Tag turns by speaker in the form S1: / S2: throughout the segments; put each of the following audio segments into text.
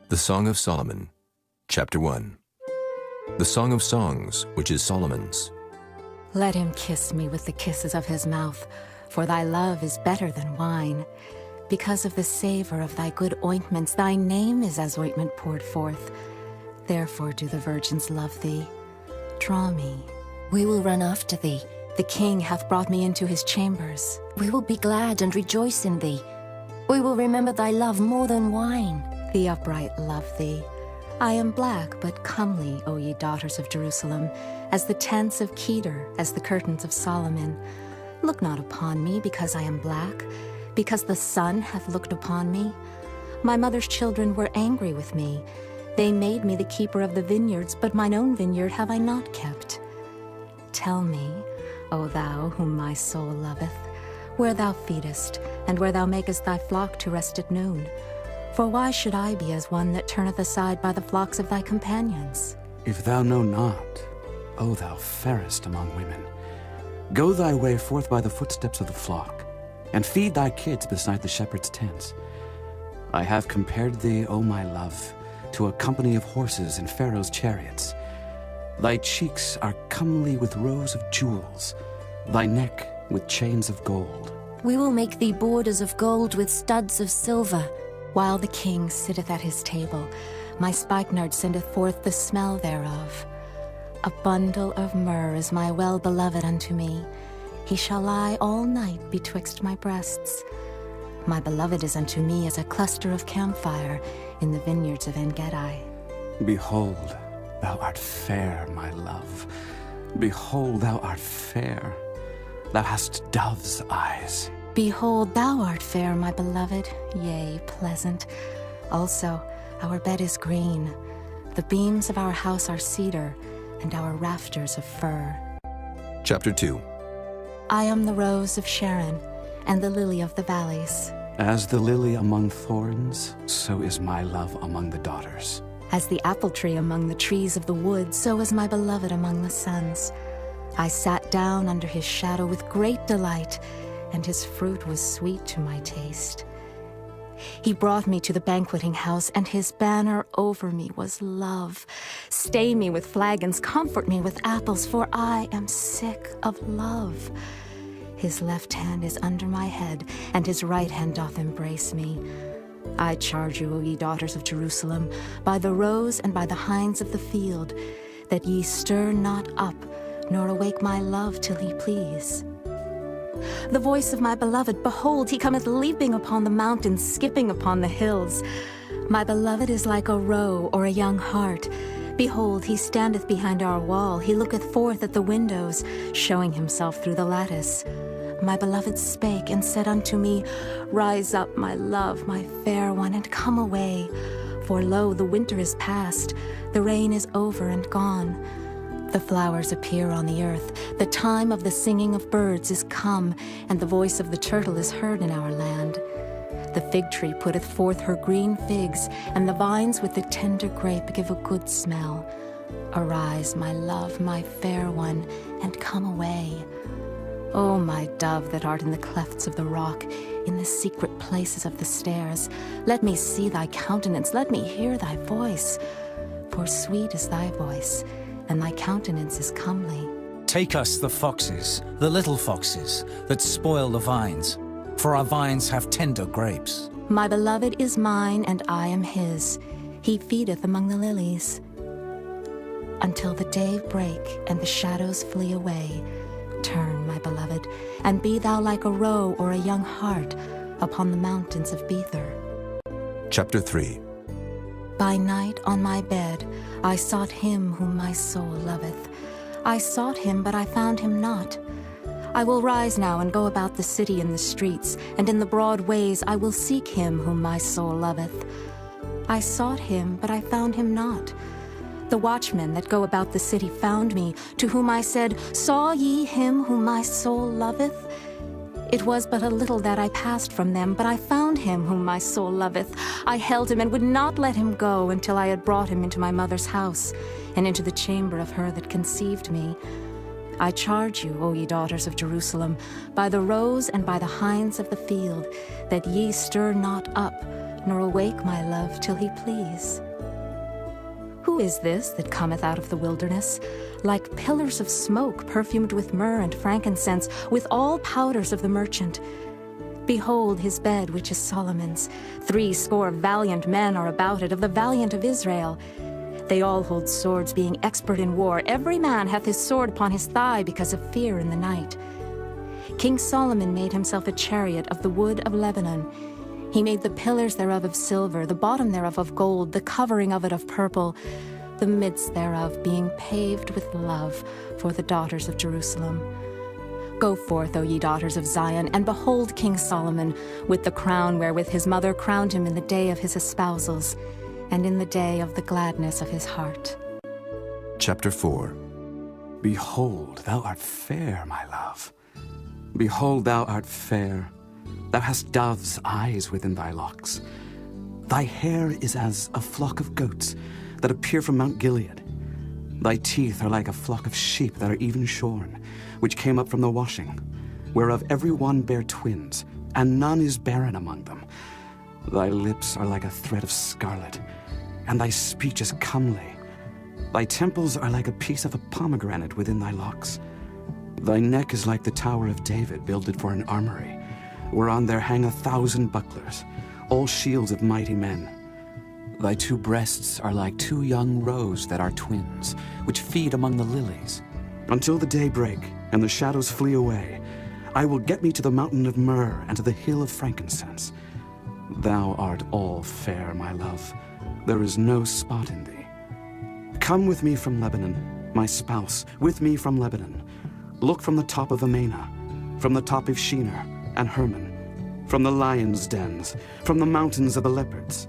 S1: The Song of Solomon, Chapter 1. The Song of Songs, which is Solomon's.
S2: Let him kiss me with the kisses of his mouth, for thy love is better than wine. Because of the savor of thy good ointments, thy name is as ointment poured forth. Therefore do the virgins love thee. Draw me.
S3: We will run after thee.
S2: The king hath brought me into his chambers.
S3: We will be glad and rejoice in thee. We will remember thy love more than wine.
S2: The upright love thee. I am black, but comely, O ye daughters of Jerusalem, as the tents of Kedar, as the curtains of Solomon. Look not upon me because I am black, because the sun hath looked upon me. My mother's children were angry with me. They made me the keeper of the vineyards, but mine own vineyard have I not kept. Tell me, O thou whom my soul loveth, where thou feedest, and where thou makest thy flock to rest at noon. For why should I be as one that turneth aside by the flocks of thy companions?
S4: If thou know not, O thou fairest among women, go thy way forth by the footsteps of the flock, and feed thy kids beside the shepherd's tents. I have compared thee, O my love, to a company of horses in Pharaoh's chariots. Thy cheeks are comely with rows of jewels, thy neck with chains of gold.
S3: We will make thee borders of gold with studs of silver.
S2: While the king sitteth at his table, my spikenard sendeth forth the smell thereof. A bundle of myrrh is my well-beloved unto me. He shall lie all night betwixt my breasts. My beloved is unto me as a cluster of camphire in the vineyards of En-Gedi.
S4: Behold, thou art fair, my love. Behold, thou art fair. Thou hast dove's eyes.
S2: Behold, thou art fair, my beloved, yea, pleasant. Also, our bed is green. The beams of our house are cedar, and our rafters of fir.
S1: Chapter 2.
S2: I am the rose of Sharon, and the lily of the valleys.
S4: As the lily among thorns, so is my love among the daughters.
S2: As the apple tree among the trees of the wood, so is my beloved among the sons. I sat down under his shadow with great delight, and his fruit was sweet to my taste. He brought me to the banqueting house, and his banner over me was love. Stay me with flagons, comfort me with apples, for I am sick of love. His left hand is under my head, and his right hand doth embrace me. I charge you, O ye daughters of Jerusalem, by the roes and by the hinds of the field, that ye stir not up, nor awake my love till he please. The voice of my beloved, behold, he cometh leaping upon the mountains, skipping upon the hills. My beloved is like a roe or a young hart. Behold, he standeth behind our wall, he looketh forth at the windows, showing himself through the lattice. My beloved spake and said unto me, Rise up, my love, my fair one, and come away. For lo, the winter is past, the rain is over and gone. The flowers appear on the earth, the time of the singing of birds is come, and the voice of the turtle is heard in our land. The fig tree putteth forth her green figs, and the vines with the tender grape give a good smell. Arise, my love, my fair one, and come away. O my dove that art in the clefts of the rock, in the secret places of the stairs, let me see thy countenance, let me hear thy voice. For sweet is thy voice, and thy countenance is comely.
S5: Take us the foxes, the little foxes, that spoil the vines, for our vines have tender grapes.
S2: My beloved is mine, and I am his. He feedeth among the lilies. Until the day break, and the shadows flee away, turn, my beloved, and be thou like a roe or a young hart upon the mountains of Bether.
S1: Chapter 3.
S2: By night on my bed I sought him whom my soul loveth. I sought him, but I found him not. I will rise now and go about the city in the streets, and in the broad ways I will seek him whom my soul loveth. I sought him, but I found him not. The watchmen that go about the city found me, to whom I said, Saw ye him whom my soul loveth? It was but a little that I passed from them, but I found him whom my soul loveth. I held him and would not let him go until I had brought him into my mother's house, and into the chamber of her that conceived me. I charge you, O ye daughters of Jerusalem, by the roes and by the hinds of the field, that ye stir not up, nor awake my love till he please. Who is this that cometh out of the wilderness, like pillars of smoke perfumed with myrrh and frankincense, with all powders of the merchant? Behold his bed, which is Solomon's. 80 valiant men are about it, of the valiant of Israel. They all hold swords, being expert in war. Every man hath his sword upon his thigh, because of fear in the night. King Solomon made himself a chariot of the wood of Lebanon. He made the pillars thereof of silver, the bottom thereof of gold, the covering of it of purple, the midst thereof being paved with love for the daughters of Jerusalem. Go forth, O ye daughters of Zion, and behold King Solomon, with the crown wherewith his mother crowned him in the day of his espousals, and in the day of the gladness of his heart.
S1: Chapter 4.
S4: Behold, thou art fair, my love. Behold, thou art fair. Thou hast dove's eyes within thy locks. Thy hair is as a flock of goats that appear from Mount Gilead. Thy teeth are like a flock of sheep that are even shorn, which came up from the washing, whereof every one bare twins, and none is barren among them. Thy lips are like a thread of scarlet, and thy speech is comely. Thy temples are like a piece of a pomegranate within thy locks. Thy neck is like the tower of David, builded for an armory, whereon there hang 1,000 bucklers, all shields of mighty men. Thy 2 breasts are like 2 young roes that are twins, which feed among the lilies. Until the day break, and the shadows flee away, I will get me to the mountain of myrrh, and to the hill of frankincense. Thou art all fair, my love. There is no spot in thee. Come with me from Lebanon, my spouse, with me from Lebanon. Look from the top of Amana, from the top of Shinar and Hermon, from the lions' dens, from the mountains of the leopards.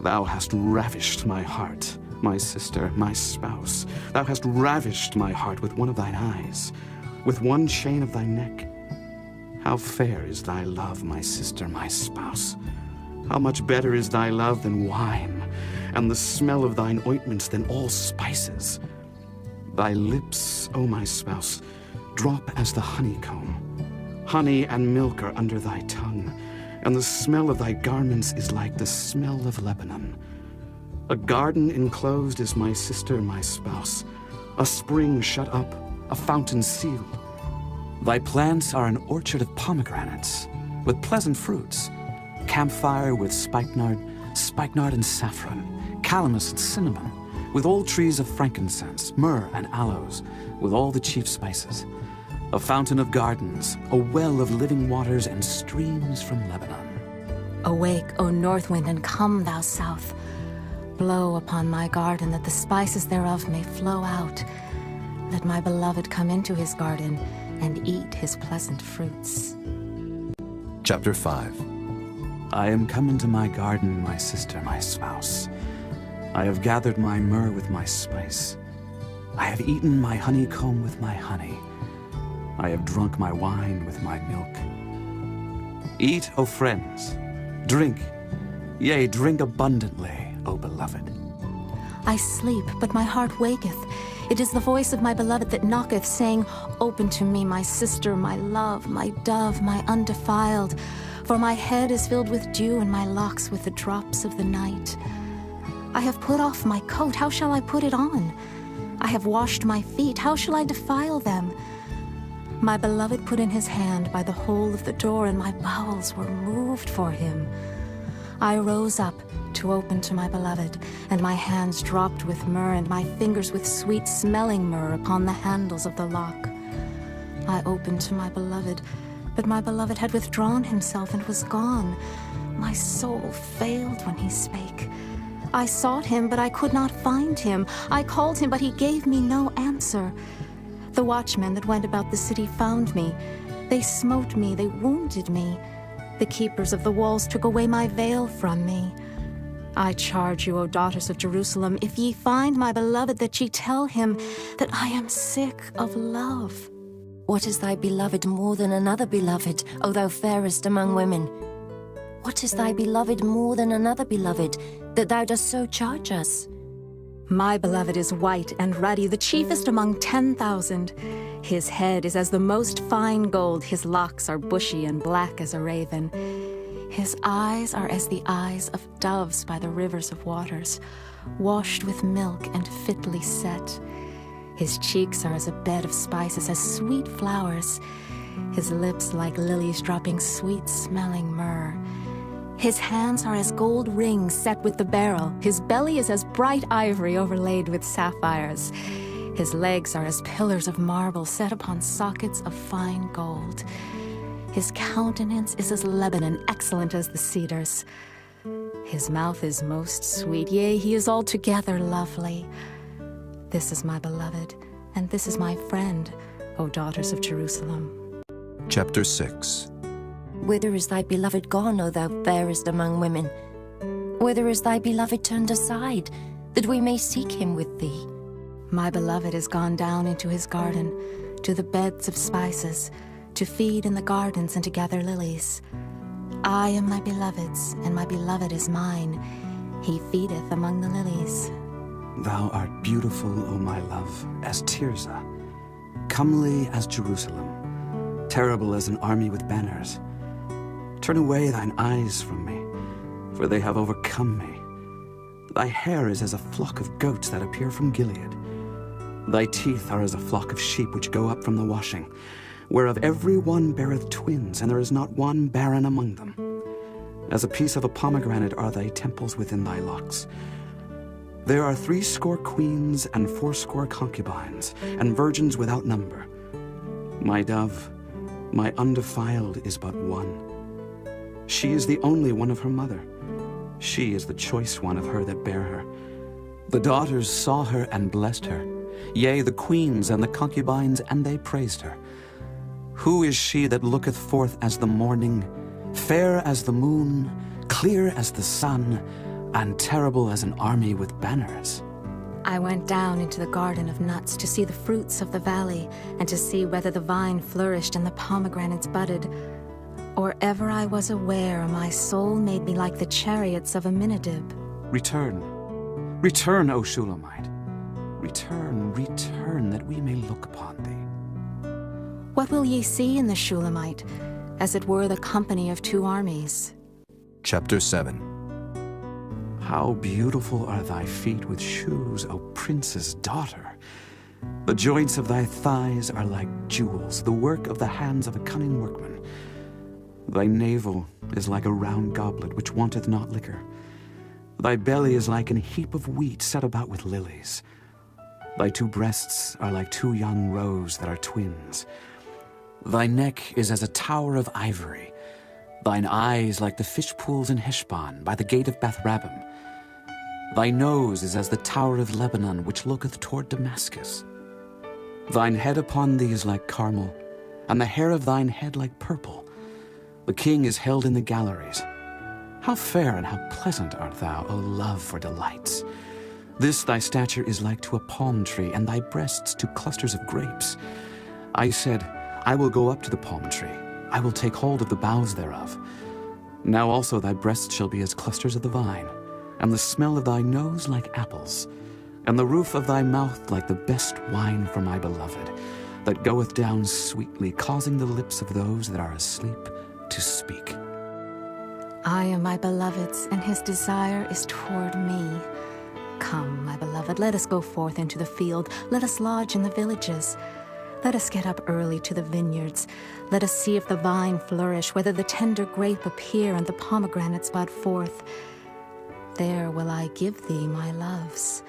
S4: Thou hast ravished my heart, my sister, my spouse. Thou hast ravished my heart with one of thine eyes, with one chain of thy neck. How fair is thy love, my sister, my spouse. How much better is thy love than wine, and the smell of thine ointments than all spices. Thy lips, O my spouse, drop as the honeycomb. Honey and milk are under thy tongue, and the smell of thy garments is like the smell of Lebanon. A garden enclosed is my sister, my spouse, a spring shut up, a fountain sealed. Thy plants are an orchard of pomegranates, with pleasant fruits, camphire with spikenard and saffron, calamus and cinnamon, with all trees of frankincense, myrrh and aloes, with all the chief spices. A fountain of gardens, a well of living waters, and streams from Lebanon.
S2: Awake, O north wind, and come, thou south. Blow upon my garden, that the spices thereof may flow out. Let my beloved come into his garden, and eat his pleasant fruits.
S1: Chapter 5.
S4: I am come into my garden, my sister, my spouse. I have gathered my myrrh with my spice. I have eaten my honeycomb with my honey. I have drunk my wine with my milk. Eat, O friends, drink, yea, drink abundantly, O beloved.
S2: I sleep, but my heart waketh. It is the voice of my beloved that knocketh, saying, Open to me, my sister, my love, my dove, my undefiled. For my head is filled with dew, and my locks with the drops of the night. I have put off my coat, how shall I put it on? I have washed my feet, how shall I defile them? My beloved put in his hand by the hole of the door, and my bowels were moved for him. I rose up to open to my beloved, and my hands dropped with myrrh, and my fingers with sweet-smelling myrrh upon the handles of the lock. I opened to my beloved, but my beloved had withdrawn himself and was gone. My soul failed when he spake. I sought him, but I could not find him. I called him, but he gave me no answer. The watchmen that went about the city found me. They smote me, they wounded me. The keepers of the walls took away my veil from me. I charge you, O daughters of Jerusalem, if ye find my beloved, that ye tell him that I am sick of love.
S3: What is thy beloved more than another beloved, O thou fairest among women? What is thy beloved more than another beloved, that thou dost so charge us?
S2: My beloved is white and ruddy, the chiefest among 10,000. His head is as the most fine gold, his locks are bushy and black as a raven. His eyes are as the eyes of doves by the rivers of waters, washed with milk and fitly set. His cheeks are as a bed of spices, as sweet flowers. His lips like lilies dropping sweet-smelling myrrh. His hands are as gold rings set with the beryl. His belly is as bright ivory overlaid with sapphires. His legs are as pillars of marble set upon sockets of fine gold. His countenance is as Lebanon, excellent as the cedars. His mouth is most sweet, yea, he is altogether lovely. This is my beloved, and this is my friend, O daughters of Jerusalem.
S1: Chapter 6.
S3: Whither is thy beloved gone, O thou fairest among women? Whither is thy beloved turned aside, that we may seek him with thee?
S2: My beloved is gone down into his garden, to the beds of spices, to feed in the gardens and to gather lilies. I am my beloved's, and my beloved is mine. He feedeth among the lilies.
S4: Thou art beautiful, O my love, as Tirzah, comely as Jerusalem, terrible as an army with banners. Turn away thine eyes from me, for they have overcome me. Thy hair is as a flock of goats that appear from Gilead. Thy teeth are as a flock of sheep which go up from the washing, whereof every one beareth twins, and there is not one barren among them. As a piece of a pomegranate are thy temples within thy locks. There are 80 queens and 80 concubines, and virgins without number. My dove, my undefiled, is but one. She is the only one of her mother. She is the choice one of her that bare her. The daughters saw her and blessed her. Yea, the queens and the concubines, and they praised her. Who is she that looketh forth as the morning, fair as the moon, clear as the sun, and terrible as an army with banners?
S2: I went down into the garden of nuts to see the fruits of the valley, and to see whether the vine flourished and the pomegranates budded. Or ever I was aware, my soul made me like the chariots of Aminadab.
S4: Return, return, O Shunamite. Return, return, that we may look upon thee.
S2: What will ye see in the Shulamite, as it were the company of 2 armies?
S1: Chapter 7.
S4: How beautiful are thy feet with shoes, O prince's daughter! The joints of thy thighs are like jewels, the work of the hands of a cunning workman. Thy navel is like a round goblet which wanteth not liquor. Thy belly is like an heap of wheat set about with lilies. Thy 2 breasts are like 2 young roes that are twins. Thy neck is as a tower of ivory. Thine eyes like the fish pools in Heshbon, by the gate of Bath-rabbim. Thy nose is as the tower of Lebanon, which looketh toward Damascus. Thine head upon thee is like Carmel, and the hair of thine head like purple. The king is held in the galleries. How fair and how pleasant art thou, O love for delights! This thy stature is like to a palm tree, and thy breasts to clusters of grapes. I said, I will go up to the palm tree. I will take hold of the boughs thereof. Now also thy breasts shall be as clusters of the vine, and the smell of thy nose like apples, and the roof of thy mouth like the best wine for my beloved, that goeth down sweetly, causing the lips of those that are asleep to speak.
S2: I am my beloved's, and his desire is toward me. Come, my beloved, let us go forth into the field. Let us lodge in the villages. Let us get up early to the vineyards. Let us see if the vine flourish, whether the tender grape appear and the pomegranates bud forth. There will I give thee my loves.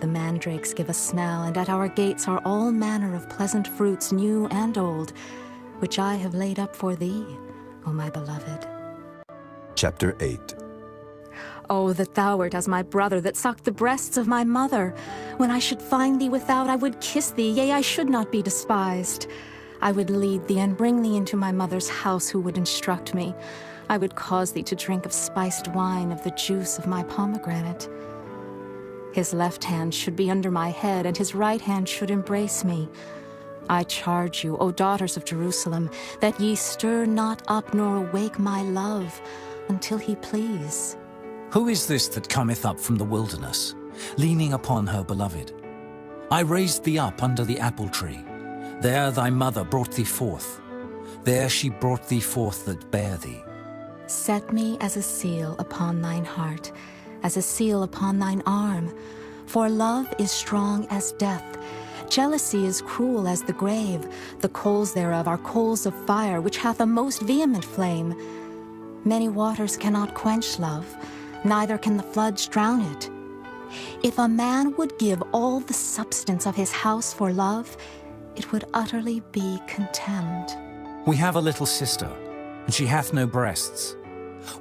S2: The mandrakes give a smell, and at our gates are all manner of pleasant fruits, new and old, which I have laid up for thee, O my beloved.
S1: Chapter 8.
S2: Oh, that thou wert as my brother, that sucked the breasts of my mother. When I should find thee without, I would kiss thee, yea, I should not be despised. I would lead thee and bring thee into my mother's house, who would instruct me. I would cause thee to drink of spiced wine, of the juice of my pomegranate. His left hand should be under my head, and his right hand should embrace me. I charge you, O daughters of Jerusalem, that ye stir not up nor awake my love, until he please.
S5: Who is this that cometh up from the wilderness, leaning upon her beloved? I raised thee up under the apple tree. There thy mother brought thee forth. There she brought thee forth that bare thee.
S2: Set me as a seal upon thine heart, as a seal upon thine arm. For love is strong as death. Jealousy is cruel as the grave. The coals thereof are coals of fire, which hath a most vehement flame. Many waters cannot quench love, neither can the floods drown it. If a man would give all the substance of his house for love, it would utterly be contemned.
S5: We have a little sister, and she hath no breasts.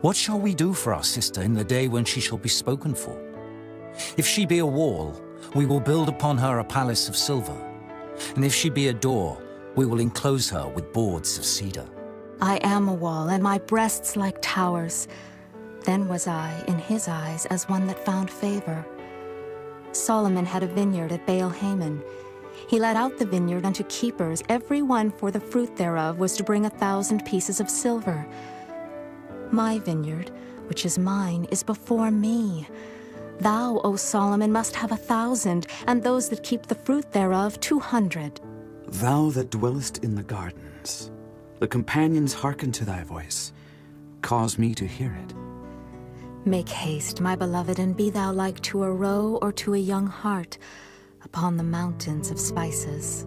S5: What shall we do for our sister in the day when she shall be spoken for? If she be a wall, we will build upon her a palace of silver. And if she be a door, we will enclose her with boards of cedar.
S2: I am a wall, and my breasts like towers. Then was I, in his eyes, as one that found favor. Solomon had a vineyard at Baal-Hamon. He let out the vineyard unto keepers. Every one for the fruit thereof was to bring 1,000 pieces of silver. My vineyard, which is mine, is before me. Thou, O Solomon, must have 1,000, and those that keep the fruit thereof 200.
S4: Thou that dwellest in the gardens, the companions hearken to thy voice. Cause me to hear it.
S2: Make haste, my beloved, and be thou like to a roe or to a young hart upon the mountains of spices.